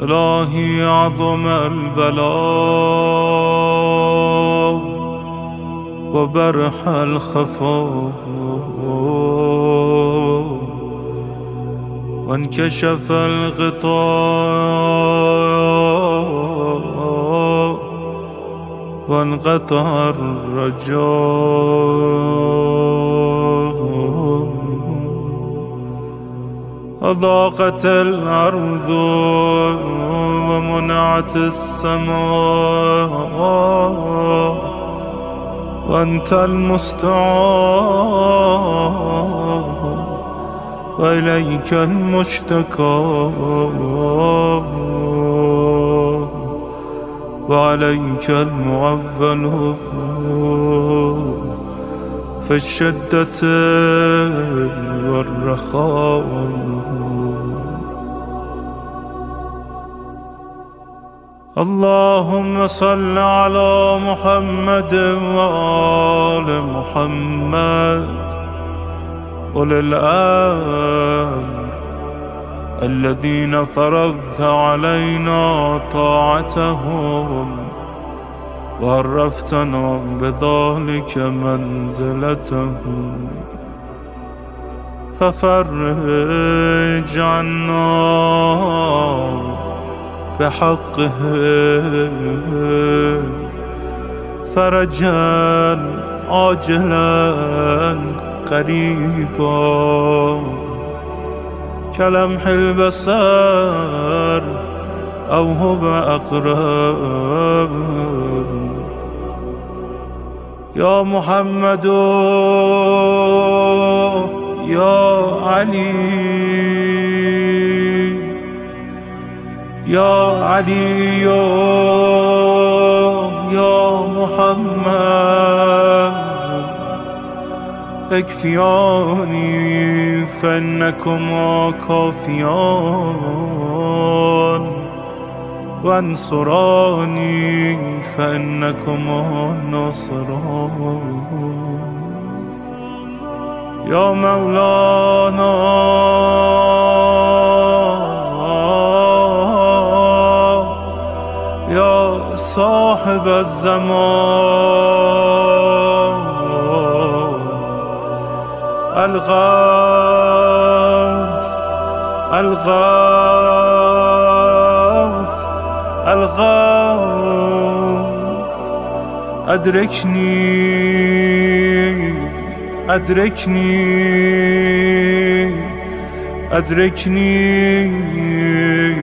إلهي عظم البلاء وبرح الخفاء وانكشف الغطاء وانقطع الرجاء وضاقت الأرض ومنعت السماء وأنت المستعان وإليك المشتكى وعليك المعول في الشدة والرخاء. اللهم صل على محمد وآل محمد أولي الأمر الذين فرضت علينا طاعتهم وعرفتنا بذلك منزلتهم، ففرج عنا بحقهم فرجا عاجلا قريبا كلمح البصر أو هو أقرب. يا محمد يا علي يا علي يا محمد اكفياني فإنكما كافيان وانصراني فإنكما ناصران. يا مولانا يا صاحب الزمان الغوث الغوث الغوث أدركني أدركني أدركني